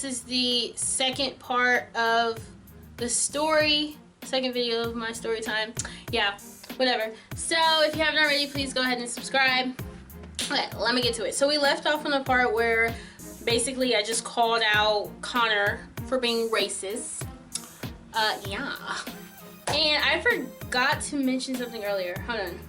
is the second part of the second video of my story time. Yeah, whatever. So if you haven't already, please go ahead and subscribe. Okay, let me get to it. So we left off on the part where basically I just called out Connor for being racist. Yeah. And I forgot to mention something earlier. Hold on.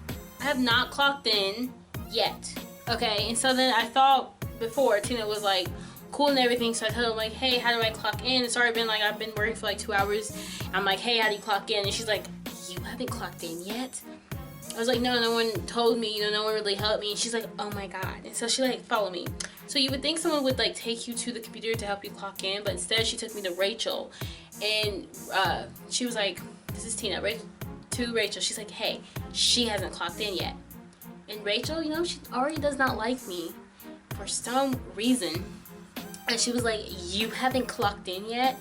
I have not clocked in yet. Okay, and so then I thought before Tina was like cool and everything, so I told him like, hey, how do I clock in? It's already been like, I've been working for like 2 hours. I'm like, hey, how do you clock in? And she's like, you haven't clocked in yet? I was like, no, no one told me, you know, no one really helped me. And she's like, oh my god. And so she like followed me. So you would think someone would like take you to the computer to help you clock in, but instead she took me to Rachel. And she was like, this is Tina, to Rachel. She's like, hey, she hasn't clocked in yet. And Rachel, you know, she already does not like me for some reason. And she was like, you haven't clocked in yet?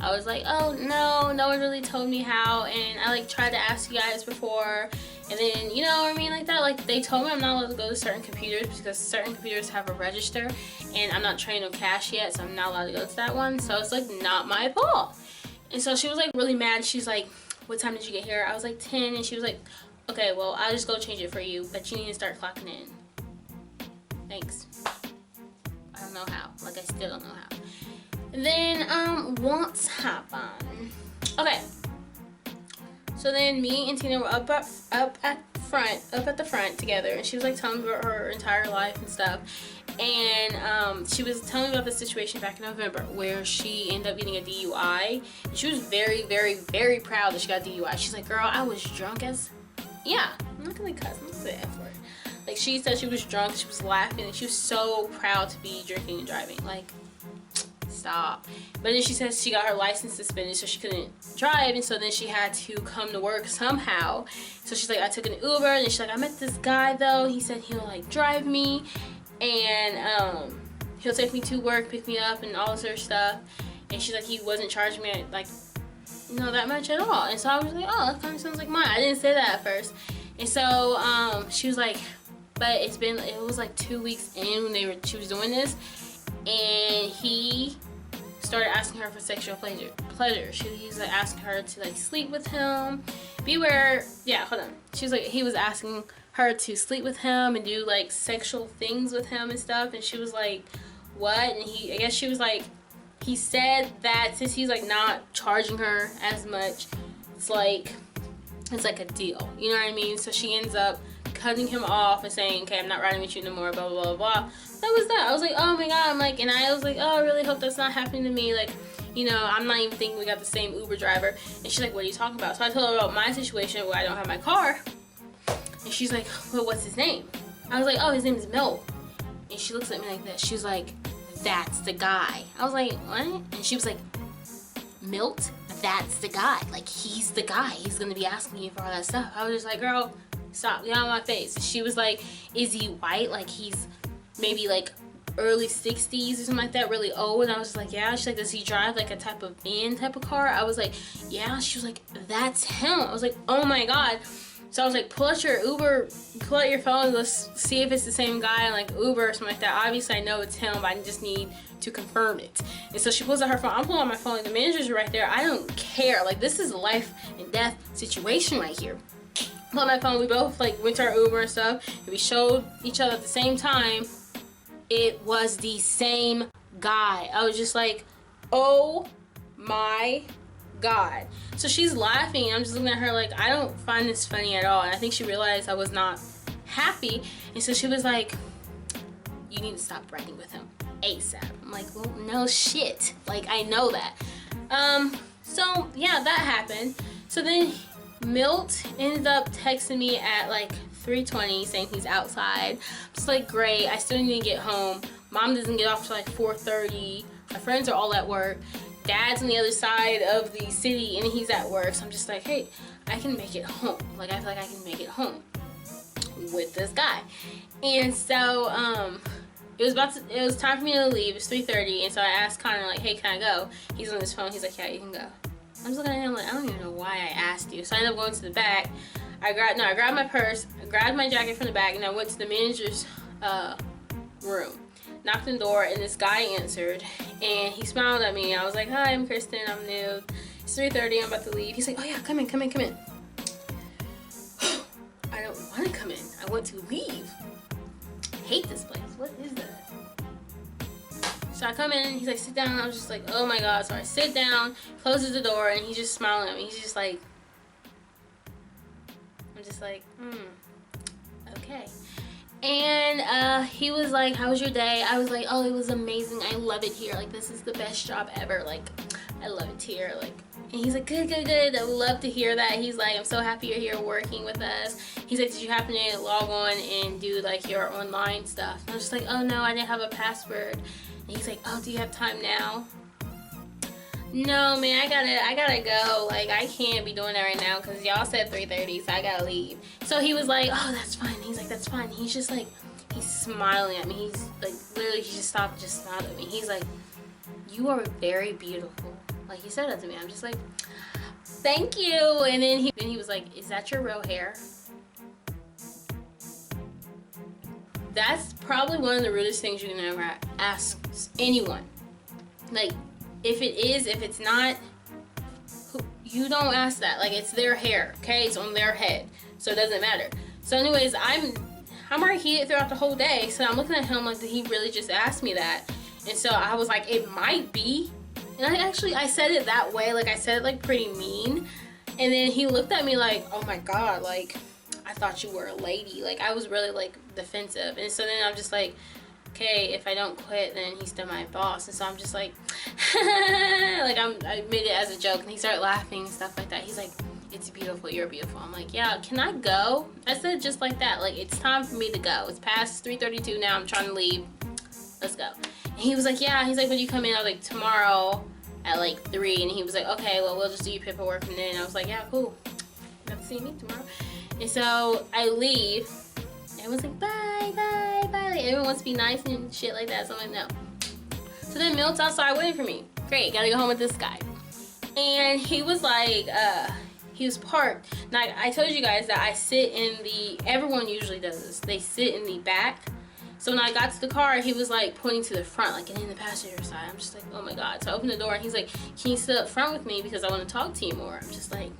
I was like, oh no, no one really told me how, and I like tried to ask you guys before, and then, you know what I mean, like that, like they told me I'm not allowed to go to certain computers because certain computers have a register, and I'm not trained on cash yet, so I'm not allowed to go to that one. So it's like not my fault. And so she was like really mad. She's like, what time did you get here? I was like 10, and she was like, okay, well, I'll just go change it for you, but you need to start clocking in. Thanks. I don't know how. Like, I still don't know how. And then, what's happened? Okay. So then me and Tina were up at the front together, and she was like telling me about her entire life and stuff. And she was telling me about the situation back in November where she ended up getting a DUI. And she was very, very, very proud that she got a DUI. She's like, girl, I was drunk as... Yeah, I'm not gonna cuss, I'm gonna say the F word. Like, she said she was drunk, she was laughing, and she was so proud to be drinking and driving. Like, stop. But then she says she got her license suspended, so she couldn't drive, and so then she had to come to work somehow. So she's like, I took an Uber, and then she's like, I met this guy though, he said he'll like drive me, and he'll take me to work, pick me up, and all this other stuff. And she's like, he wasn't charging me like, you know, that much at all. And so I was like, oh, that kind of sounds like mine. I didn't say that at first. And so she was like, but it was like 2 weeks in when she was doing this, and he started asking her for sexual pleasure. He was like asking her to like sleep with him. Beware. Yeah, hold on. She was like, he was asking her to sleep with him and do like sexual things with him and stuff. And she was like, what? And I guess she was like, he said that since he's like not charging her as much, it's like a deal. You know what I mean? So she ends up cutting him off and saying, okay, I'm not riding with you no more, blah, blah, blah, blah. That was that. I was like, oh my god. I'm like, and I was like, oh, I really hope that's not happening to me. Like, you know, I'm not even thinking we got the same Uber driver. And she's like, what are you talking about? So I told her about my situation where I don't have my car. And she's like, well, what's his name? I was like, oh, his name is Milt. And she looks at me like this. She's like, that's the guy. I was like, what? And she was like, Milt? That's the guy. Like, he's the guy. He's gonna be asking you for all that stuff. I was just like, girl, stop, get out of my face. She was like, is he white? Like, he's maybe like early 60s or something like that, really old. And I was just like, yeah. She's like, does he drive like a type of van type of car? I was like, yeah. She was like, that's him. I was like, oh my god. So I was like, pull out your Uber, pull out your phone, let's see if it's the same guy, like Uber or something like that. Obviously I know it's him, but I just need to confirm it. And so she pulls out her phone. I'm pulling out my phone, the managers are right there. I don't care. Like, this is a life and death situation right here. Pull out my phone, we both like went to our Uber and stuff, and we showed each other at the same time. It was the same guy. I was just like, oh my god. So she's laughing, and I'm just looking at her like, I don't find this funny at all. And I think she realized I was not happy, and so she was like, you need to stop riding with him ASAP. I'm like, well, no shit, like, I know that. So yeah, that happened. So then Milt ended up texting me at like 3:20 saying he's outside. I'm just like, great, I still need to get home. Mom doesn't get off till like 4:30. My friends are all at work. Dad's on the other side of the city and he's at work. So I'm just like, hey, I can make it home. Like, I feel like I can make it home with this guy. And so it was time for me to leave. It's 3:30, and so I asked Connor like, hey, can I go? He's on his phone. He's like, yeah, you can go. I'm just looking at him like, I don't even know why I asked you. So I ended up going to the back. I grabbed my purse, I grabbed my jacket from the back, and I went to the manager's room. knocked on the door, and this guy answered, and he smiled at me. I was like, hi, I'm Krysten, I'm new. It's 3:30, I'm about to leave. He's like, oh yeah, come in, come in, come in. I don't want to come in. I want to leave. I hate this place. What is that? So I come in, and he's like, sit down. I was just like, oh my God. So I sit down, closes the door, and he's just smiling at me. He's just like, I'm just like, okay. And he was like, how was your day? I was like, oh, it was amazing. I love it here. Like, this is the best job ever. Like, I love it here. Like, and he's like, good, good, good. I would love to hear that. He's like, I'm so happy you're here working with us. He's like, did you happen to log on and do like your online stuff? And I was just like, oh no, I didn't have a password. And he's like, oh, do you have time now? No, man, I gotta go. Like, I can't be doing that right now because y'all said 3:30, so I gotta leave. So he was like, oh, that's fine. He's like, that's fine. He's just like, he's smiling at me. He's like, literally, he just stopped, just smiled at me. He's like, you are very beautiful. Like, he said that to me. I'm just like, thank you. And then he was like, is that your real hair? That's probably one of the rudest things you can ever ask anyone. Like, if it is, if it's not, you don't ask that. Like, it's their hair, okay? It's on their head, so it doesn't matter. So anyways, I'm already heated throughout the whole day, so I'm looking at him like, did he really just ask me that? And so I was like, it might be. And I said it that way, like I said it like pretty mean. And then he looked at me like, oh my God, like, I thought you were a lady. Like, I was really like defensive. And so then I'm just like, okay, if I don't quit, then he's still my boss. And so I'm just like, like, I made it as a joke. And he started laughing and stuff like that. He's like, it's beautiful, you're beautiful. I'm like, yeah, can I go? I said it just like that. Like, it's time for me to go. It's past 3:32 now. I'm trying to leave. Let's go. And he was like, yeah. He's like, when you come in? I was like, tomorrow at like 3. And he was like, okay, well, we'll just do your paperwork. And then I was like, yeah, cool. Got to see me tomorrow. And so I leave. Everyone's like, bye, bye, bye. Like, everyone wants to be nice and shit like that. So I'm like, no. So then Milt's outside waiting for me. Great, gotta go home with this guy. And he was like, he was parked. Now, I told you guys that I sit in the, everyone usually does this. They sit in the back. So when I got to the car, he was like pointing to the front, like in the passenger side. I'm just like, oh my God. So I opened the door and he's like, can you sit up front with me because I want to talk to you more? I'm just like,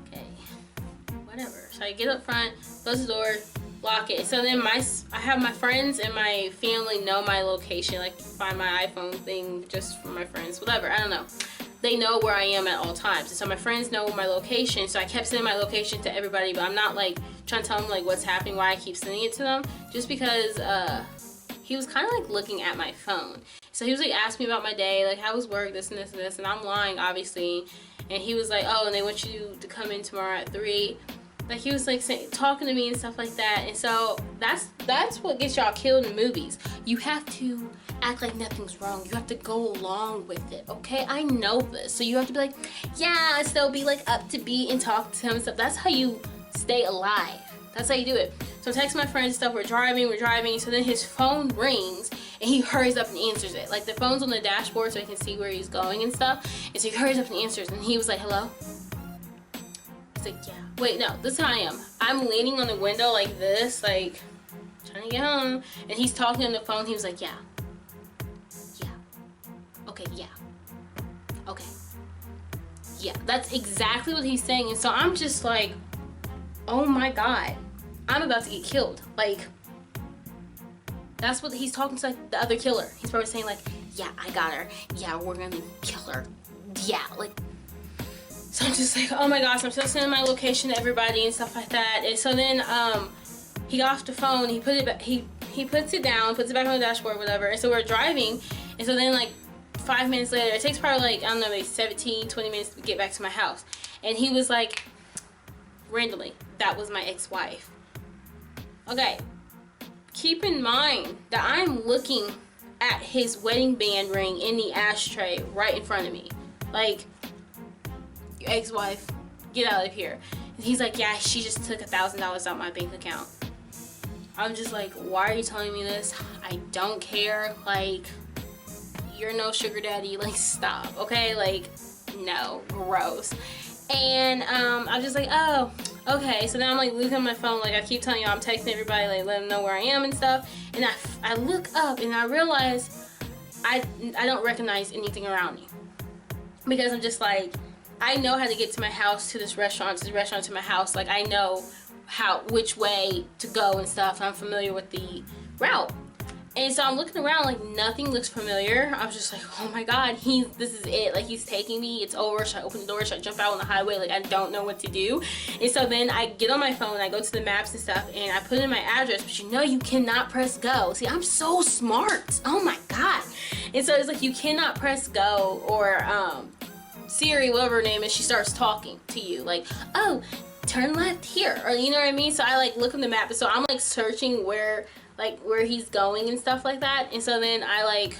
okay, whatever. So I get up front, close the door, lock it. So then I have my friends and my family know my location, like find my iPhone thing just for my friends, whatever, I don't know. They know where I am at all times. And so my friends know my location, so I kept sending my location to everybody, but I'm not like trying to tell them like what's happening, why I keep sending it to them, just because he was kind of like looking at my phone. So he was like asking me about my day, like how was work, this and this and this, and I'm lying obviously. And he was like, oh, and they want you to come in tomorrow at 3. Like, he was like talking to me and stuff like that. And so that's what gets y'all killed in movies. You have to act like nothing's wrong. You have to go along with it, okay? I know this. So you have to be like, yeah, still be like up to beat and talk to him and stuff. That's how you stay alive. That's how you do it. So I text my friends and stuff. We're driving. So then his phone rings and he hurries up and answers it. Like, the phone's on the dashboard so he can see where he's going and stuff. And so he hurries up and answers. And he was like, hello? He's like, yeah. Wait, no, this is how I am. I'm leaning on the window like this, like, trying to get home. And he's talking on the phone. He was like, yeah. Yeah. Okay, yeah. Okay. Yeah, that's exactly what he's saying. And so I'm just like, oh my God, I'm about to get killed. Like, that's what he's talking to, like, the other killer. He's probably saying like, yeah, I got her. Yeah, we're gonna kill her. Yeah, like. So I'm just like, oh my gosh, I'm still sending my location to everybody and stuff like that. And so then he got off the phone, he put it back, he puts it down, puts it back on the dashboard, whatever. And so we're driving, and so then like 5 minutes later, it takes probably like, I don't know, maybe 17, 20 minutes to get back to my house. And he was like, randomly, that was my ex-wife. Okay, keep in mind that I'm looking at his wedding band ring in the ashtray right in front of me. Like, your ex-wife, get out of here. And he's like, yeah, she just took $1,000 out my bank account. I'm just like, why are you telling me this? I don't care. Like, you're no sugar daddy. Like, stop, okay? Like, no, gross. And I'm just like, oh, okay, so now I'm like looking at my phone, like I keep telling y'all I'm texting everybody, like letting them know where I am and stuff. And I look up and I realize I don't recognize anything around me, because I'm just like, I know how to get to my house, to this restaurant, to my house. Like I know which way to go and stuff. I'm familiar with the route. And so I'm looking around, like nothing looks familiar. I was just like, oh my God, this is it. Like he's taking me, it's over. Should I open the door? Should I jump out on the highway? Like I don't know what to do. And so then I get on my phone, I go to the maps and stuff, and I put in my address, but you know you cannot press go. See, I'm so smart. Oh my God. And so it's like, you cannot press go, or Siri, whatever her name is, she starts talking to you. Like, oh, turn left here. Or you know what I mean? So I like look on the map, and so I'm like searching where he's going and stuff like that. And so then I like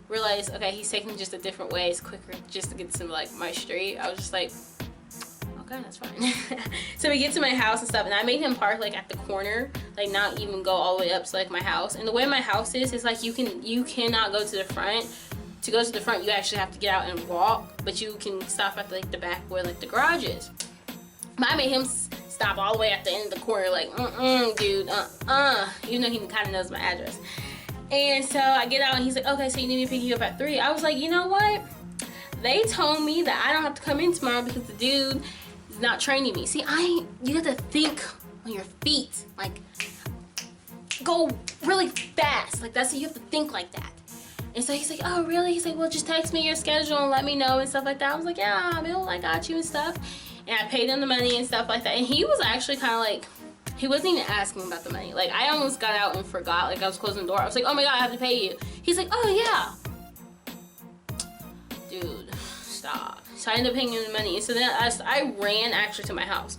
realized, okay, he's taking me just a different way. It's quicker just to get to like my street. I was just like, okay, that's fine. So we get to my house and stuff, and I made him park like at the corner, like not even go all the way up to like my house. And the way my house is like you cannot go to the front. To go to the front, you actually have to get out and walk, but you can stop at like the back where like the garage is. But I made him stop all the way at the end of the corner, like, dude, even though he kind of knows my address. And so I get out, and he's like, okay, so you need me to pick you up at 3. I was like, you know what? They told me that I don't have to come in tomorrow because the dude is not training me. See, you have to think on your feet, like, go really fast. Like, that's how you have to think like that. And so he's like, oh, really? He's like, well, just text me your schedule and let me know and stuff like that. I was like, yeah, Bill, I got you and stuff. And I paid him the money and stuff like that. And he was actually kind of like, he wasn't even asking about the money. Like, I almost got out and forgot. Like, I was closing the door. I was like, oh my God, I have to pay you. He's like, oh yeah. Dude, stop. So I ended up paying him the money. And so then I ran actually to my house.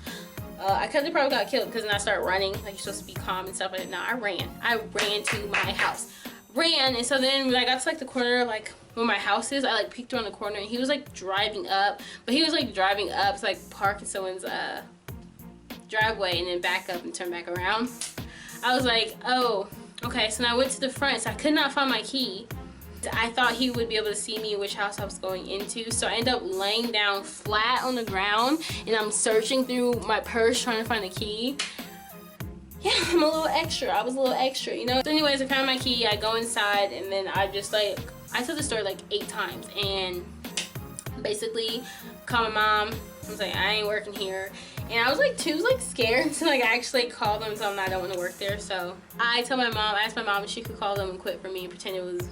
I could have probably got killed because then I started running. Like, you're supposed to be calm and stuff like that. No, I ran to my house. And so then when I got to like the corner, like where my house is, I like peeked around the corner, and he was like driving up, but he was like driving up to like park in someone's driveway and then back up and turn back around. I was like, oh, okay. So then I went to the front, so I could not find my key. I thought he would be able to see me which house I was going into, so I ended up laying down flat on the ground, and I'm searching through my purse trying to find the key. Yeah, I'm a little extra. I was a little extra, you know? So anyways, I found my key, I go inside, and then I just like, I told the story like 8 times, and basically called my mom. I was like, I ain't working here. And I was like too scared to like actually call them and tell them I don't want to work there. So I told my mom, I asked my mom if she could call them and quit for me and pretend it was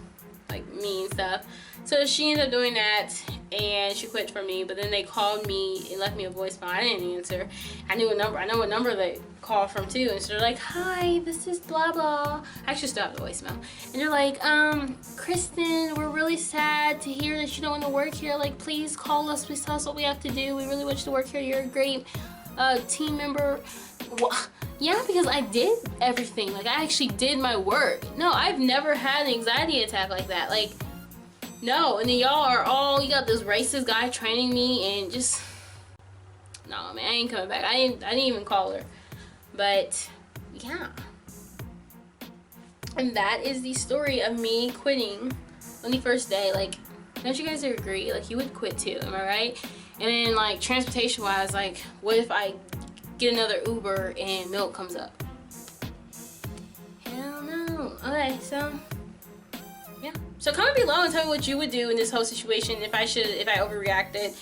like me and stuff. So she ended up doing that, and she quit for me. But then they called me and left me a voicemail. I didn't answer. I know what number they called from too. And so they're like, hi, this is blah blah. I actually still have the voicemail. And they're like, Krysten, we're really sad to hear that you don't want to work here. Like, please call us. Please tell us what we have to do. We really want you to work here. You're a great team member. Well, yeah, because I did everything. Like, I actually did my work. No, I've never had an anxiety attack like that. Like, no. And then y'all are all, you got this racist guy training me, and just, no, man, I ain't coming back. I didn't even call her. But yeah, and that is the story of me quitting on the first day. Like, don't you guys agree? Like, you would quit too, am I right? And then like transportation wise, like what if I get another Uber and milk comes up? Hell no. Okay, so yeah, so comment below and tell me what you would do in this whole situation. If I overreacted.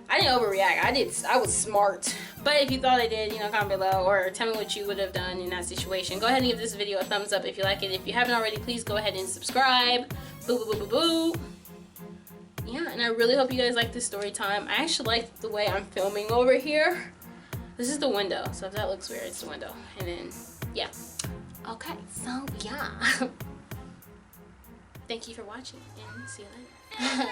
I didn't overreact. I was smart. But if you thought I did, you know, comment below or tell me what you would have done in that situation. Go ahead and give this video a thumbs up if you like it. If you haven't already, please go ahead and subscribe. Boo, boo, boo, boo, boo. Yeah, and I really hope you guys like this story time. I actually like the way I'm filming over here. This is the window, so if that looks weird, it's the window. And then, yeah. Okay, so yeah. Thank you for watching, and see you later.